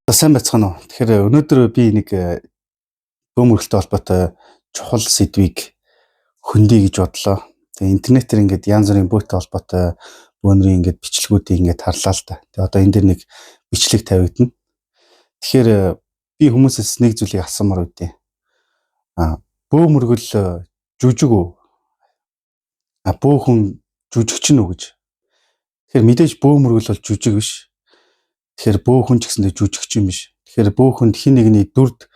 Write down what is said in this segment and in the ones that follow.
За сайн байцгаана уу. Тэгэхээр өнөөдөр би нэг бөөм өргөлтэй холбоотой чухал сэдвийг хөндөе гэж бодлоо. Тэгээ интернетээр ингээд янз бүрийн бөөтэй холбоотой бөөнрийн ингээд бичлэгүүдийг ингээд харлаа л да. Тэгээ одоо энэ дэр нэг бичлэг тавигдана. Тэгэхээр би хүмүүсээс нэг зүйлийг асуумаар үдээ. Бөөм өргөл жүжиг үү? Бөөхөн жүжигчин үү гэж. Тэгэхээр мэдээж бөөм өргөл бол жүжиг биш. Тэгэхээр бөөхөн ч гэсэндээ жүжигчин биш. Тэгэхээр бөөхөнд хин нэгний дүрд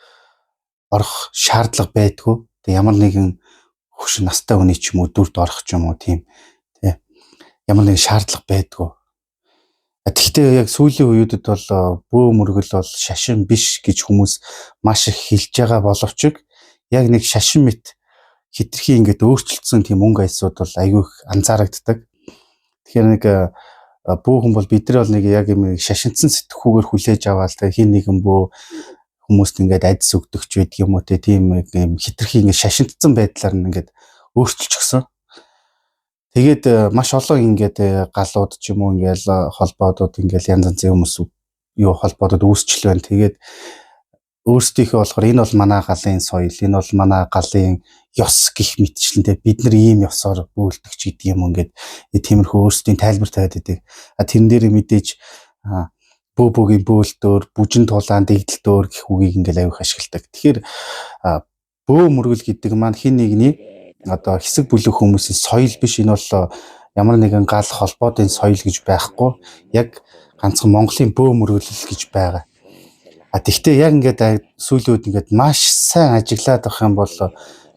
орох шаардлага байдгүй. Тэг ямар нэгэн хөш настай хүний ч юм уу дүрд орох ч юм уу тийм тий. Ямар нэгэн шаардлага байдгүй. Тэгвэл яг сүүлийн үеүүдэд бол бөөм өргөл бол шашин биш гэж хүмүүс маш их хэлж байгаа боловч яг нэг шашин мэт хитрхи ингээд өөрчлөлтсөн тийм өнгө аясууд бол айгүй их анзаарагддаг. Тэгэхээр нэг бөөхөн бол бид нар бол нэг яг юм шашинцсан сэтгхүүгээр хүлээж аваад тэг хин нэгэн бөө хүмүүст ингээд адис өгдөг ч байдаг юм уу тийм юм хитрхи ингээд шашинтсан байдлаар нь ингээд өөрчилчихсөн. Тэгээд маш олон ингээд галууд ч юм уу ингээд холбоодод ингээд янз янзын хүмүүс юу холбоодод үүсчил байна. Тэгээд өөрсдийнхөө болохоор энэ бол манай галын соёл, энэ бол манай галын ёс гих мэтчлэн бид нар ийм ёсоор бөөлдөг ч гэдэг юм ингээд тиймэрхүү өөрсдийн тайлбар тавиад байдаг. Тэрэн дээр мэдээж бөөгийн бөөлтөөр, бүжин тулаан дэгдэлтөөр гэх үгийг ингээл аяух ашигладаг. Тэгэхээр бөө мөргөл гэдэг маань хин нэгний одоо хэсэг бүлэг хүмүүсийн соёл биш. Энэ бол ямар нэгэн гал холбоодын соёл гэж байхгүй. Яг ганцхан Монголын бөө мөргөл гэж байгаа. Тэгвэл яг ингээд сүүлийн үед ингээд маш сайн ажиглаад авах юм бол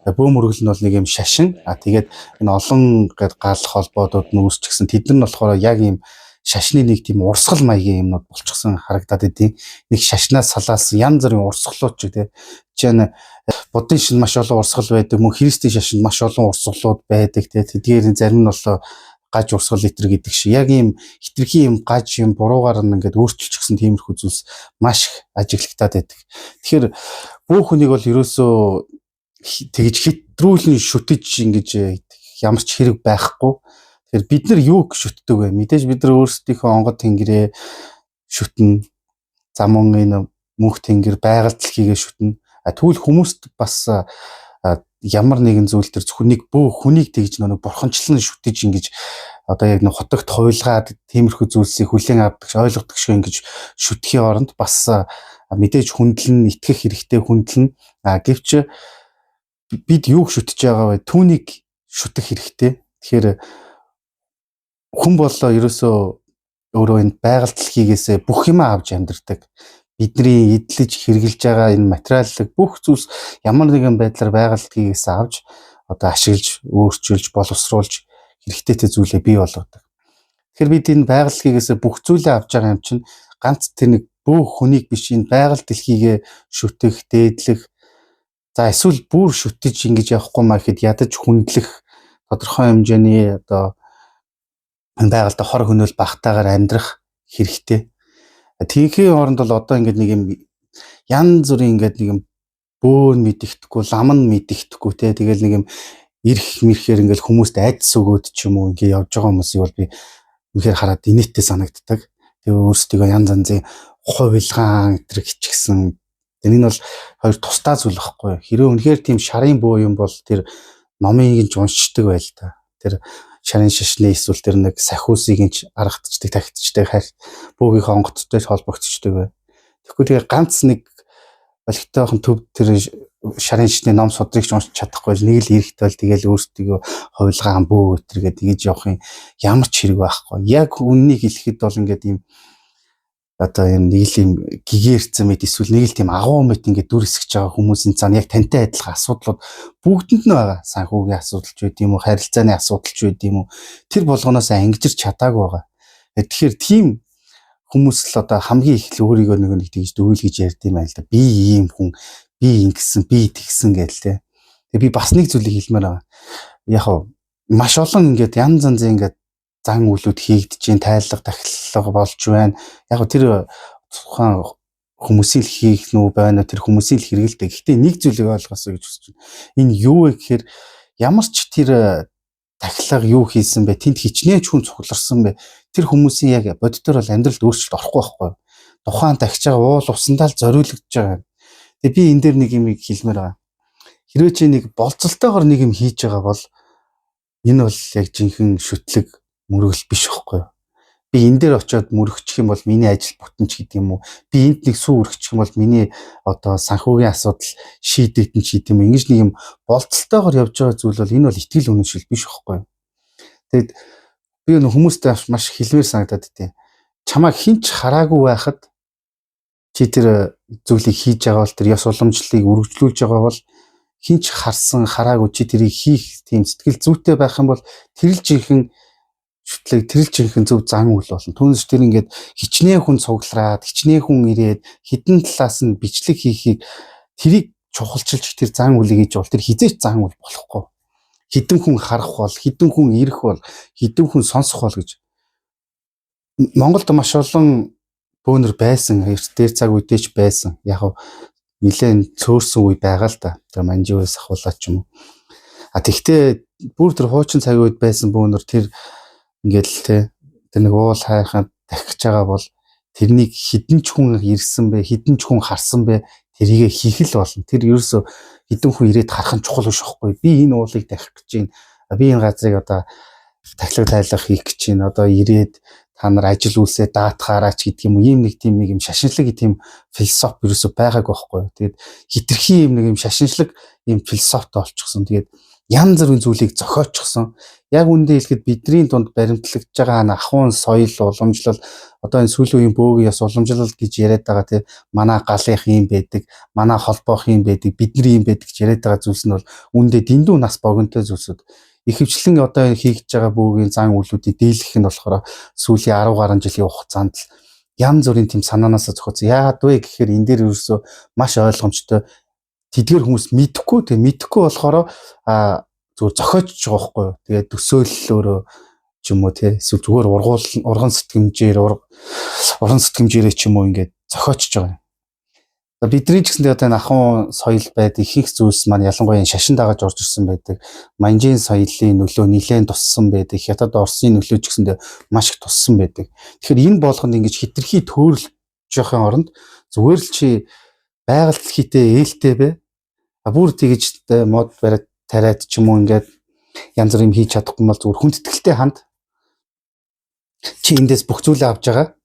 бөө мөргөл нь бол нэг юм шашин. Тэгээд энэ олон гал холбоодод нүүсч гисэн тэд нар нь болохоор яг ийм шашны нэг тийм урсгал маягийн юмнууд болчихсон харагдаад идэв. Нэг шашнаас салаалсан янз бүрийн урсгалууд ч тийм. Жишээ нь буддын шин маш олон урсгал байдаг, мөн христийн шашинд маш олон урсгалууд байдаг тийм. Тэдгээр зарим нь бол гаж урсгал литер гэдэг шиг яг ийм хитрхи юм гаж юм буруугаар нь ингээд өөрчилчихсэн тиймэрхүү зүйлс маш их ажиглагтаад байдаг. Тэгэхээр бүх хүнийг бол ерөөсөө тэгж хитрүүлэн шүтэж ингэж ямар ч хэрэг байхгүй. Тэгэхээр бид нар юу шүтдэг вэ? Мэдээж бид нар өөрсдийнхөө онгод тэнгэрээ шүтнэ. Замун энэ мөнх тэнгэр байгаль дэлхийгээ шүтнэ. Тэгвэл хүмүүст бас ямар нэгэн зүйл төр хүнийг бөө хүнийг тэгж нэг бурханчлан шүтэж ингэж одоо яг нэг хотогт хуйлгаад тиймэрхүү зүйлсийг хүлээн авдаг ойлгодог шиг ингэж шүтгэхийн оронд бас мэдээж хүндлэн итгэх хэрэгтэй хүндлэн гэвч бид юуг шүтэж байгаа вэ? Түүнийг шүтэх хэрэгтэй. Тэгэхээр хүн боллоо ерөөсөө өөрөө энэ байгаль дэлхийгээс бүх юм авч амьдардаг. Бидний эдлэж хэрглэж байгаа энэ материаллык бүх зүйлс ямар нэгэн байдлаар байгаль дэлхийгээс авч одоо ашиглаж, өөрчилж, боловсруулж хэрэгтэй зүйлээ бий болгодог. Тэгэхээр бид энэ байгаль дэлхийгээс бүх зүйлээ авч байгаа юм чинь ганц тэр нэг бүх хүнийг биш энэ байгаль дэлхийгээ шүтэх, дээдлэх за эсвэл бүр шүтэж ингэж явахгүй маа гэхэд ядаж хүндлэх тодорхой хэмжээний одоо байгальтай хор хөнөөл багтаагаар амьдрах хэрэгтэй. Тинхийн оронд бол одоо ингээд нэг юм янз бүрийн ингээд нэг юм бөөн мэдэгдэхгүй, лам нь мэдэгдэхгүй те тэгэл нэг юм ирэх мэрхээр ингээд хүмүүст айдас өгөөд ч юм уу ингээд явж байгаа хүмүүсийг бол би үнэхээр хараад инээдтэй санагддаг. Тэгээ өөрсдөө янз янзын хувилгаан гэтэр хичгсэн. Энэ бол хоёр тусдаа зүйл байхгүй. Хэрэв үнэхээр тийм шарын бөө юм бол тэр номыг нь уншдаг байл та. Тэр шарын шашны эсвэл тэр нэг сахиусыг нь аргатчдаг, тагтчдаг хайр бөөгийн онгоцтой холбогдчихдаг бай. Тэгэхгүй тэгээ ганц нэг олигтойхон төв тэр шарын шашны ном судрыг уншиж чадахгүй нэг л эрэхтэй бол тэгэл өөрсдөө хувилгаан бөө гэтэргээд тэгэж явахын ямар ч хэрэг байхгүй. Яг үннийг хэлэхэд бол ингээд ийм одоо юм нэг л юм гэгээрцэн мэт эсвэл нэг л тийм агуу мэт ингээд дүр эсгэж байгаа хүмүүсийн цаана яг тантай адилхан асуудлууд бүгдэнд нь байгаа. Санхүүгийн асуудал ч байд юм уу, харилцааны асуудал ч байд юм уу. Тэр болгоноос ангижирч чадаагүй байгаа. Тэгэхээр тийм хүмүүс л одоо хамгийн их л өөрийгөө нэг тэгж дүүлгэж ярьд юм байл да. Би ийм хүн, би ингэсэн, би тэгсэн гээл те. Тэгээ би бас нэг зүйлийг хэлмээр байгаа. Яг маш олон ингээд янз янзын ингээд зан үйлүүд хийгдэж чинь тайлга дахиллага болж байна. Яг тэр тухайн хүмүүсийн л хийх нү байна. Тэр хүмүүсийн л хэрэгэлдэг. Гэхдээ нэг зүйлийг ойлгосоо гэж хүсэж байна. Энэ юу вэ гэхээр ямар ч тэр дахилга юу хийсэн бэ? Тэнд хичнээн ч хүн цугларсан бэ? Тэр хүмүүсийн яг бодитоор бол амьдралд өөрчлөлт орохгүй байхгүй. тухайн дахиж байгаа уул усандаа л зориулагдж байгаа. Тэгээ би энэ дээр нэг юм хэлмээр байгаа. Хэрвээ чи нэг болцолтойгоор нэг юм хийж байгаа бол энэ бол яг жинхэнэ шүтлэг мөргөл биш байхгүй юу? Би энэ дээр очиод мөрөгчих юм бол миний ажил бүтэнч гэдэг юм уу? Би энд нэг сүү өргөчих юм бол миний одоо санхүүгийн асуудал шийдэгдэн ч гэдэг юм. Ингэж нэг юм болцолтойгоор явж байгаа зүйл бол энэ бол итгэл үнэмшил биш байхгүй юу? Тэгэд би энэ хүмүүстээ маш хэлмээр санагдаад тийм. Чамайг хинч хараагүй байхад чи тэр зүйлийг хийж байгаа бол тэр ёс уламжлалыг үргэлжлүүлж байгаа бол хинч харсан хараагүй чи тэрийг хийх тийм сэтгэл зүйтэй байх юм бол тэр л жинхэнэ шүтлэг тэр л жинхэнэ зөв зан үйл болно. Түүнээс тэр ингээд хичнээн хүн цуглараад хичнээн хүн ирээд хідэн талаас нь бичлэг хийхийг тэрийг чухалчилж тэр зан үйлийг хийж бол тэр хизээч зан үйл болохгүй. Хідэн хүн харах бол, хідэн хүн ирэх бол, хідэн хүн сонсох бол гэж. Монголд маш олон бөөнөр байсан, эрт дээр цаг үедээч байсан. Яг нэлээд цөөрсөн үе байгаа л да. Тэр манжиус ахуулаад ч юм уу. Тэгтээ бүр тэр хуучин цаг үед байсан бөөнөр тэр ингээд л тэр нэг уул хайхад дахиж байгаа бол тэрнийг хідэн ч хүн ирсэн бэ, хідэн ч хүн харсан бэ тэрийгэ хийх л болно. Тэр ерөөсө хідэн хүн ирээд харах нь чухал биш байхгүй. Би энэ уулыг дахих гэж байна. Би энэ газрыг одоо тахлаг тайлах хийх гэж байна. Одоо ирээд та нар ажил үйлсээ даатгаараач гэдэг юм уу. Ийм нэг тийм нэг юм шашинлаг тийм философи ерөөсө байгаагүй байхгүй. Тэгээд хитрхи юм нэг юм шашинлаг юм философи олчихсон. Тэгээд янз бүрийн зүйлийг зохиочихсон. Яг үндэ хэлэхэд бидний дунд баримтлагдж байгаа ахуйн соёл уламжлал одоо энэ сүүлийн үеийн бөөгийн яс уламжлал гэж яриад байгаа тийм манай галынх юм байдаг, манай холбоох юм байдаг, бидний юм байдаг гэж яриад байгаа зүйлс нь бол үндэ дэндүү нас богинтой зүйлсүүд. Ихэвчлэн одоо хийж байгаа бөөгийн зан үйлүүдийг дийлгэх нь болохоор сүүлийн 10 гаруй жилийн хугацаанд л янз бүрийн тийм санаанаас зохицсон. Яагаад вэ гэхээр энэ дээр ерөөсөө маш ойлгомжтой тэдгэр хүмүүс мэдэхгүй болохоор зүгээр зохиочж байгаа байхгүй юу. Тэгээд төсөөллөөрөө ч юм уу тий эсвэл зүгээр урган сэтгэмжээрээ ч юм уу ингээд зохиочж байгаа юм. Бидний ч гэсэн одоо энэ ахуйн соёл байдаг ихэнх зүйлс маань ялангуяа шашин дагаж орж ирсэн байдаг. Манжийн соёлын нөлөө нэлээд туссан байдаг. Хятад Оросын нөлөө ч гэсэндээ маш их туссан байдаг. Тэгэхээр энэ болгонд ингэж хитрхи төөрөлж явахын оронд зүгээр л чи байгальд хийтэй ээлтэй бэ. Бүр тэгэж мод бариад тариад ч юм уу ингээд янз бүр юм хийж чадахгүй бол зүгээр хүндэтгэлтэй ханд. Чи эндээс бүх зүйлээ авч байгаа.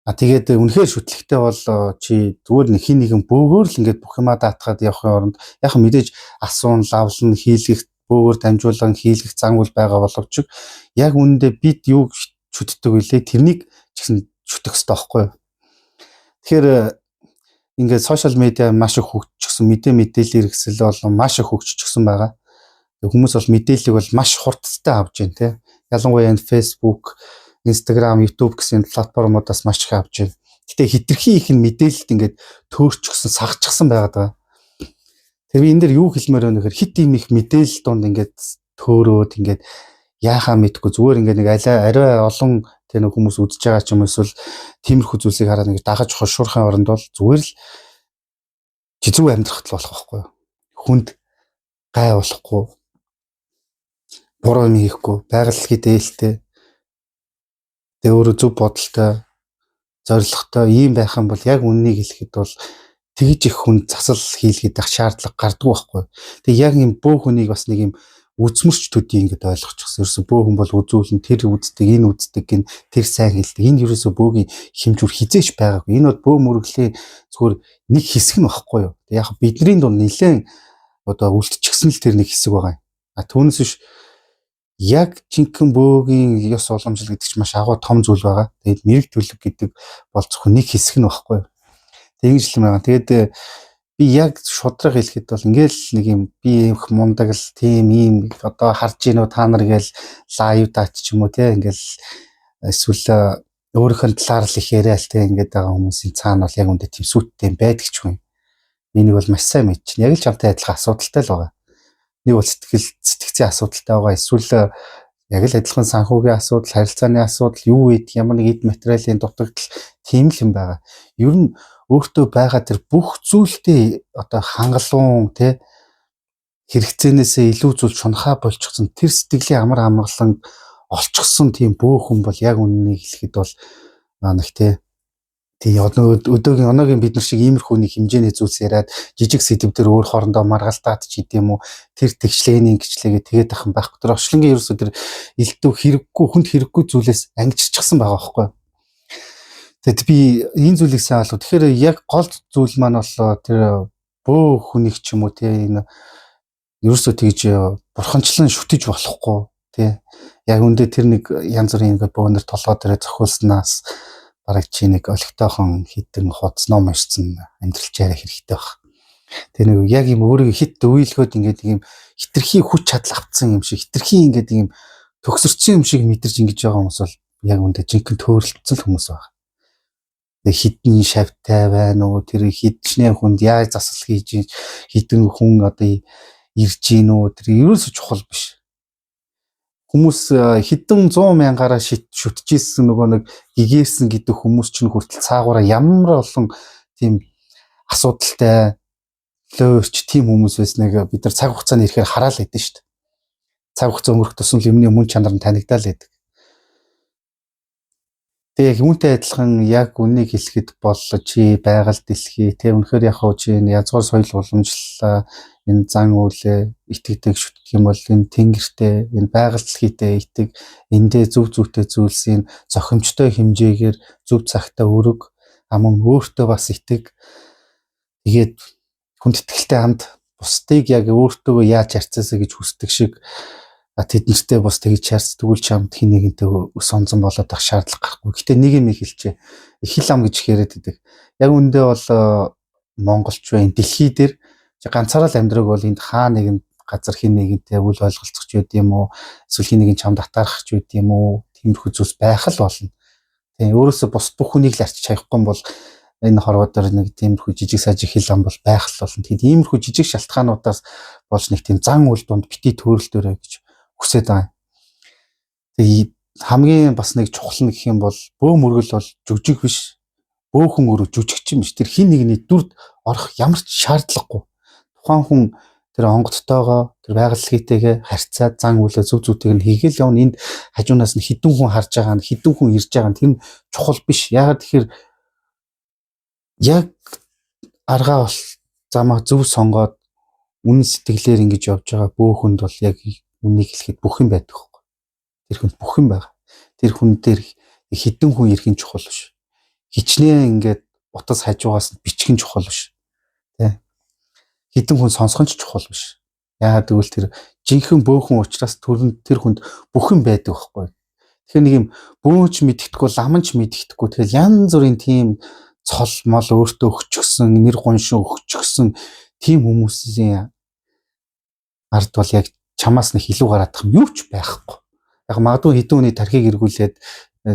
Тэгээд үнэхээр шүтлэгтэй бол чи зүгээр нэг хин нэгэн бөөгөөр л ингээд бүх юмаа даатгаад явахын оронд яг мэдээж асуун лавлан хийлгэх бөөгөөр дамжуулан хийлгэх зан үйл байгаа боловч яг үүндээ бид юу шүтдэг вүлээ тэрнийг ч гэсэн шүтэх хэрэгтэй байхгүй юу. Тэгэхээр ингээд сошиал медиа маш их хөгжчихсөн, мэдээлэл хэрэгсэл бол маш их хөгжчихсөн байгаа. Хүмүүс бол мэдээллийг бол маш хурдтай авж байна тий. Ялангуяа энэ Facebook, Instagram, YouTube гэсэн платформудаас маш их авж байна. Гэтэ хитрхи их мэдээлэлд ингээд төөрчихсөн, сагчихсан байгаад байгаа. Тэр би энэ дээр юу хэлмээр байна гэхээр хит ийм их мэдээлэл донд ингээд төөрөөд ингээд яахаа мэдгүй зүгээр ингээд нэг арай олон тэр нэг хүмүүс үзэж байгаа ч юм эсвэл тиймэрхүү зүйлсийг хараад нэг дагаж хошуурхын оронд бол зүгээр л жизүү амьдрах болох байхгүй юу. Хүнд гай болохгүй. Буруу юм хийхгүй, байгаль дээлтэй. Тэгээ өөрөө зөв бодолтой, зоригтой ийм байх юм бол яг үннийг хэлэхэд бол тэгж их хүн засал хийлгээд ах шаардлага гардгүй байхгүй. Тэгээ яг юм бөө хүнийг бас нэг юм үзмэрч төдий ингээд ойлгочихсон. Ерөөсө бөө хүн бол үзүүлэн тэр үздэг, энэ үздэг гин тэр сайн хэлдэг. Энэ ерөөсө бөөгийн хэмжүүр хизээч байгаагүй. Энэ бол бөө мөрөглөө зүгээр нэг хэсэг нь байхгүй юу. Яг бидний дунд нэлээд одоо үлдчихсэн л тэр нэг хэсэг байгаа юм. Түүнээс биш яг жинхэнэ бөөгийн ёс уламжлал гэдэг чинь маш агуу том зүйл байгаа. Тэгээд мэрэг төлөв гэдэг бол зөвхөн нэг хэсэг нь байхгүй юу. Тэгж л юм байгаа. Тэгээд би яг шудраг хэлэхэд бол ингээл нэг юм би их мундаг л тийм ийм одоо харж гинөө та нар гээл лайв даач ч юм уу те ингээл эсвэл өөрийнхөө талаар л их яриад те ингээд байгаа хүмүүсийн цаана бол яг үндэ тийм сүттэй байдаг ч юм. Энийг бол маш сайн мэдчихнэ. Яг л чамтай адилхан асуудалтай л байгаа. Нэг бол сэтгцийн асуудалтай байгаа. Эсвэл яг л адилхан санхүүгийн асуудал, харилцааны асуудал, юу гэдэг ямар нэг эд материалын дутагдал тийм л юм байгаа. Ер нь өөртөө байгаа тэр бүх зүйлтэй одоо хангалуун те хэрэгцээнээсээ илүү зүйл шунхаа болчихсон тэр сэтгэлийн амар амгалан олчихсон тийм бөөхөн бол яг үннийг хэлэхэд бол нэг те тий одоогийн бид нар шиг иймэрхүү нэг хэмжээний зүйлс яриад жижиг сэдвээр өөр хоорондоо маргалтаад ч гэдэм үү тэр тэгчлээний гिचлээгээ тэгээд ахын байхгүй. Тэр орчлонгийн ерөөсөө тэр элдв хэрэггүй хүнд хэрэггүй зүйлээс ангижчихсан байгаа байхгүй. Тэгэд би энэ зүйлийг сайн болов. Тэгэхээр яг гол зүйл маань болоо тэр бөө хүнийг ч юм уу тий энэ ерөөсөө тэгж бурханчлан шүтэж болохгүй тий. Яг үндэ тэр нэг янз бүрийн ингээд бөөнөр толгой дээрээ зохиулснаас бараг чи нэг олигтойхон хитэн хуудас ном уншсан амьдралчаараа хэрэгтэй баг. Тэр нэг яг юм өөрийгөө хит өвөөлгөөд ингээд юм хитрхи хүч чадал авцсан юм шиг хитрхи ингээд юм төгсөрсөн юм шиг мэдэрч ингэж байгаа хүмүүс бол яг үндэ жинхэнэ төөрөлдсөн хүмүүс байна. Тэг хитэн шавтай байна уу тэр хитчнээ хүнд яаж засал хийж хитэн хүн одоо ирж гин үү тэр ерөөсөж чухал биш. Хүмүүс хэдэн 100 мянгаараа шүтчихсэн нөгөө нэг гигээрсэн гэдэг хүмүүс ч хүртэл цаагаараа ямар олон тийм асуудалтай лөөрч тийм хүмүүс байсныг бид нар цаг хугацааны ирэхээр хараал байдсан шүү дээ. Цаг хугацаа өнгөрөх тусам юмны мөн чанар нь танигдал байдаг. Тэгээ үүнтэй адилхан яг үнийг хэлэхэд бол чи байгаль дэлхий тийм үнэхээр яг хоо чи язгуур соёл уламжлалаа энэ зан үйлээ итгэдэг шүтдэг юм бол энэ тэнгэртэй энэ байгаль дэлхийтэй итэг эндээ зөв зөвтэй зүйлсийн зохимжтой хэмжээгээр зөв цагтаа өрөг аман өөртөө бас итэг тэгээд хүндэтгэлтэй хамт бусдыг яг өөртөө яаж харьцаасаа гэж хүсдэг шиг тэднэртэй бас тэгж харьцдаг үл чамд хин нэгэнтэй өс онцон болоод ах шаардлага гарахгүй. Гэтэ нэг юм хэлчихэ. Хил ам гэж яриад байдаг. Яг үндэ бол монголч бай дэлхий дээр ганцаараа л амьдраг бол энд хаа нэгэн газар хин нэгэнтэй үл ойлголцох ч байд юм уу? Эсвэл хин нэгэн чамд атаарах ч байд юм уу? Тиймэрхүү зүйлс байх л болно. Тэгээ өөрөөсөө бус бүх хүнийг л арчиж хаяхгүй бол энэ хорвоо дээр нэг тиймэрхүү жижиг сажиг хил ам бол байх л болно. Тэгээд иймэрхүү жижиг шалтгаануудаас болж нэг тийм зан үйл донд бити төөрөлдөрөө гэж хүсэж байгаа. Тэгээ хамгийн бас нэг чухал нэг гэх юм бол бөө мөргөл бол жүжиг биш. Бөөхөн өөрөө жүжигчин биш. Тэр хин нэгний дүрд орох ямар ч шаардлагагүй. Тухайн хүн тэр онгоцтойгоо тэр байгаль дэлхийтэйгээ харьцаад зан үйлээ зөв зөвтэйг нь хийгээл явна. Энд хажуунаас нь хідэн хүн харж байгаа нь хідэн хүн ирж байгаа нь тэр нь чухал биш. Яагаад тэгэхээр яг аргаа бол замаа зөв сонгоод үнэн сэтгэлээр ингэж явж байгаа бөөхөнд бол яг үнийг хэлэхэд бүх юм байдаг байхгүй. Тэр хүнд бүх юм байгаа. Тэр хүн дээр хідэн хүн ирэх нь чухал биш. Хичнээн ингээд утас хажуугаас нь бичих нь чухал биш. Тэ. Хідэн хүн сонсох нь ч чухал биш. Яагаад гэвэл тэр жинхэнэ бөөхөн учраас тэр хүнд бүх юм байдаг байхгүй. Тэгэхээр нэг юм бөөч мэддэхгүй, ламанч мэддэхгүй. Тэгэхээр янз бүрийн тийм цол мол өөртөө өгчихсөн, нэр гуншин өгчихсөн тийм хүмүүсийн ард бол яг чамаас нэг илүү гараадах юм юу ч байхгүй. Яг магадгүй хэдэн хүний тархийг эргүүлээд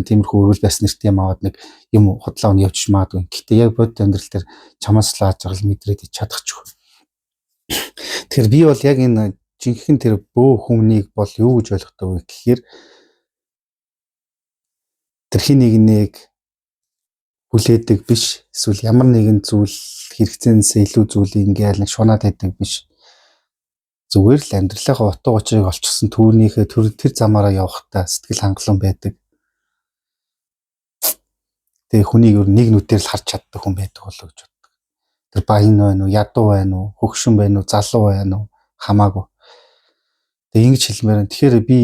тиймэрхүү өрөөл байс нэртэй юм аваад нэг юм худлаа он явчих магадгүй. Гэхдээ яг бодит амьдрал дээр чамаас л ааж аргал мэдрээд чадахчгүй. Тэгэхээр би бол яг энэ жинхэнэ тэр бөө хүмнийг бол юу гэж ойлгодог вэ гэхээр тэр хин нэг хүлээдэг биш. Эсвэл ямар нэгэн зүйл хэрэгцээнээс илүү зүйлийг ингээл нэг шунаад байдаг биш. Зүгээр л амьдралынхаа утга учирыг олчихсон түүнийхээ тэр замаараа явахдаа сэтгэл хангалуун байдаг. Тэгээ хүнийг нэг нүдээр л харж чаддаг хүн байдаг болоо гэж боддог. Тэр баян байна уу, ядуу байна уу, хөгшин байна уу, залуу байна уу хамаагүй. Тэгээ ингэж хэлмээр. Тэгэхээр би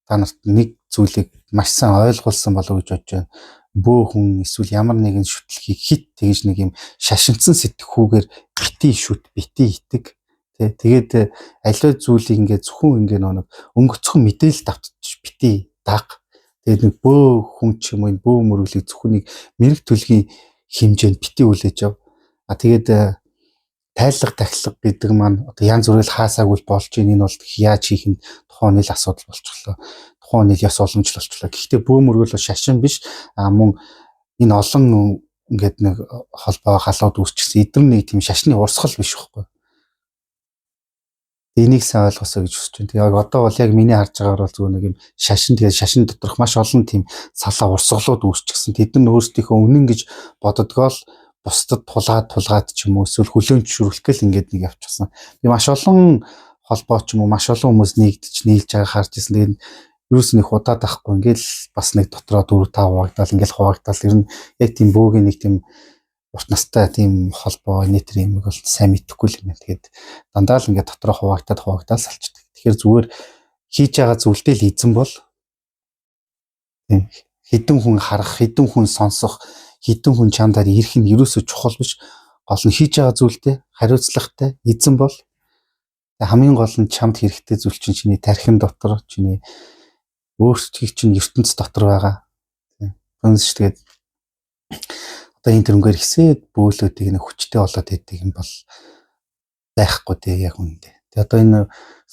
та нарт нэг зүйлийг маш сайн ойлгуулсан болов уу гэж бодож байна. Бөө хүн эсвэл ямар нэгэн шүтлгийг хит тэгж нэг юм шашинцсан сэтгхүүгээр бити шүт, бити итэг. Тэгээд аливаа зүйлийг ингээд зөвхөн ингээд нэг өнгөцхөн мэдээлэл давтчих бити даг. Тэгээд нэг бөө хүн ч юм уу бөө мөрөглийг зөвхөн нэг мэрэг төлгийн хэмжээнд бити үлээж яв. Тэгээд тайлах тахилга гэдэг маань одоо янз бүрэл хаасаагүй болж ийн энэ бол яаж хийх нь тухайн нэг асуудал болчихлоо. Тухайн нэг яс боломжл болчихлоо. Гэхдээ бөө мөргөл шашин биш мөн энэ олон ингээд нэг холбоо халууд үүсчихсэн эдгээр нэг тийм шашны урсгал биш байхгүй. Энийг сайн ойлгосоо гэж хүсэж байна. Тэгээ одоо бол яг миний харж байгаагаар бол зүгээр нэг юм шашин тэгээ шашин доторх маш олон тийм салаа урсгалууд үүсчихсэн. Тэд нар өөрсдийнхөө үнэн гэж боддгоо л бусдад тулгаад ч юм уу эсвэл хүлээн зөвшөөрөх ингээд нэг явчихсан. Би маш олон холбоо ч юм уу маш олон хүмүүс нийлж байгаа харж ирсэн. Тэгээд юус нэг удаад ахгүй ингээл бас нэг дотроо 4 5 хуваагдал ингээл хуваагдал ер нь яг тийм бөөгийн нэг тийм урт настай тийм холбоо нийтэр юм бол сайн мэдэхгүй л юм байна. Тэгээд дандаа л ингээд дотроо хуваагдаад салчдаг. Тэгэхээр зүгээр хийж байгаа зүйлдээ л эзэн бол тийм хэдэн хүн харах, хэдэн хүн сонсох, хэдэн хүн чамдаар ирэх нь ерөөсөө чухал биш. Гол нь хийж байгаа зүйлдээ хариуцлагатай эзэн бол хамгийн гол нь чамд хэрэгтэй зүйл чинь чиний тархин дотор, чиний өөрсдийн чинь ертөнц дотор байгаа. Түүнээс тэгээд одоо энэ төрөнгээр хэсээд бөөлөдийг нэг хүчтэй болоод идэг юм бол байхгүй дээ яг үнэндээ. Тэгээд одоо энэ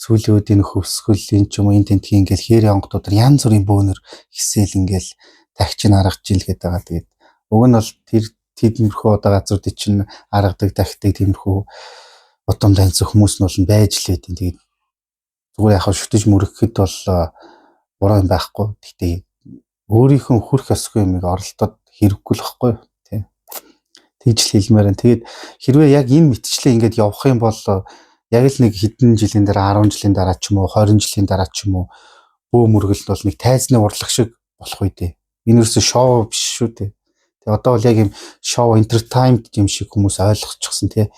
сүүлийн үеийн хөвсгөлийн ч юм уу энэ тентгийн ингээл хээрийн онгодуудаар янз бүрийн бөөнөр хэсээл ингээл тагчин аргаж ил гээд байгаа. Тэгээд уг нь бол тэр тиймэрхүү одоо газруудыг чинь аргадаг, тахдаг тиймэрхүү удам таньсан хүмүүс нь бол байж л байдیں۔ Тэгээд зүгээр яхаа шүтэж мөрөгөхөд бол буруу юм байхгүй. Гэхдээ өөрийнхөө хүрх ёсгүй юмыг оролдоод хэрэггүй л байхгүй тийм. Тэгж л хэлмээр байна. Тэгээд хэрвээ яг энэ мэтчлээ ингээд явах юм бол яг л нэг хэдэн жилийн дараа 10 жилийн дараа ч юм уу 20 жилийн дараа ч юм уу бөө мөргөлд бол нэг тайзны урлаг шиг болох үе дээ. Энэ ерөөсөө шоу биш шүү дээ. Тэгээ одоо бол яг юм шоу entertainment юм шиг хүмүүс ойлгочихсон тий.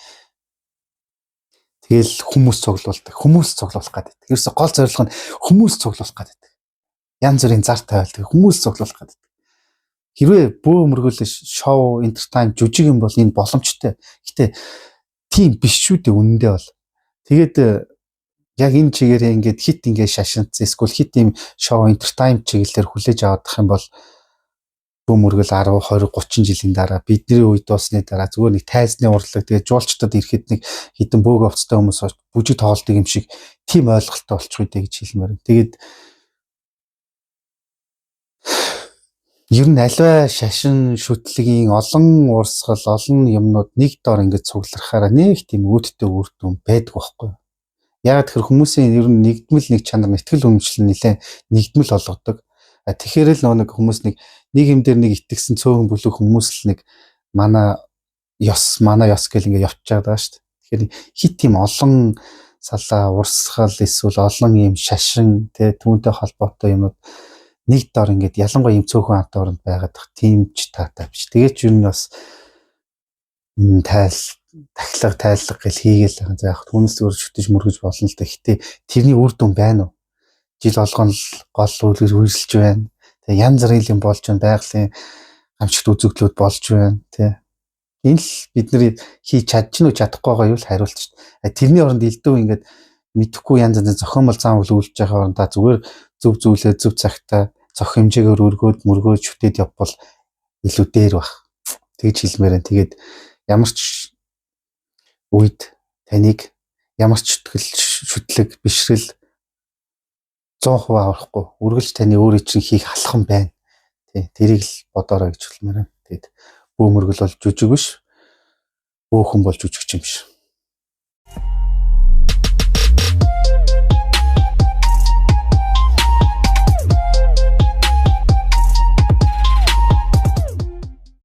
Тэгэл хүмүүс цуглуулах гэдэг. Ерөөсөө гол зорилго нь хүмүүс цуглуулах гэдэг. Янз бүрийн зар тавиалдаг хүмүүс цуглуулах гэдэг. Хэрвээ бөө мөргөл шоу entertainment жүжиг юм бол энэ боломжтой. Гэтэ тийм биш шүү дээ үнэндээ бол. Тэгээд яг энэ чигээрээ ингээд хит ингээд шашинц эсвэл хит юм шоу entertainment чиглэлээр хүлээж авах юм бол бөө мөргөл 10 20 30 жилийн дараа бидний үед дуусны дараа зүгээр нэг тайзны урлаг тэгээд жуулчдад ирэхэд нэг хитэн бөөг овцтой хүмүүс бүжиг тоглолтыг юм шиг тийм ойлголттой болчих үедээ гэж хэлмээр. Тэгээд ер нь альва шашин шүтлэгийн олон урсгал олон юмнууд нэг доор ингээд цуглархаараа нэг тийм үүдтэй үр дүн байдаг байхгүй. Яг тэр хүмүүсийн ер нь нэгдмэл нэг чанар нэтгэл үнэмшлэн нэлээ нэгдмэл олгодог. Тэгэхээр л нэг хүмүүс нэг юм дээр нэг итгэсэн цөөхөн бүлэг хүмүүс л нэг манай ёс гэл ингээд явчихад байгаа шүү дээ. Тэгэхээр хит тийм олон салаа урсгал эсвэл олон юм шашин түүнтэй холбоотой юмуд нэг доор ингээд ялангуяа юм цөөхөн хамт оронд байгаад тийм ч таатай биш. Тэгээд ч юу нь бас тайлга гэл хийгээл байгаа. За яг түүнээс өөр шүтэж мөргөж болно л да. Гэтэ тэрний үр дүн байна уу? Жил болгон л гол үргэлжилж байна. Тэгээ янз бүрийн юм болж байна. Байгалийн амжилт үзэгдлүүд болж байна. Тэ. Энэ л бидний хийж чадчих нь чадахгүй байгаа юу л хариулт шүү дээ. Тэрний оронд элдв ингээд мэдхгүй янз янзын зохиомл заавал үйлж байгаа орондоо зүгээр зөв зүйлээ зөв цагтаа зөх хэмжээгээр мөргөөд шүтээд явбал илүү дээр баг. Тэгж хэлмээр байна. Тэгээд ямар ч үед таныг ямар ч шүтлэг бишрэл 100% аврахгүй үргэлж таны өөрийн чинь хийх алхам байна. Тий, тэрийг л бодоорой гэж хэлмээр байна. Тэгэд бөө мөргөл бол жүжиг биш. Бөөхөн бол жүжигч юм биш.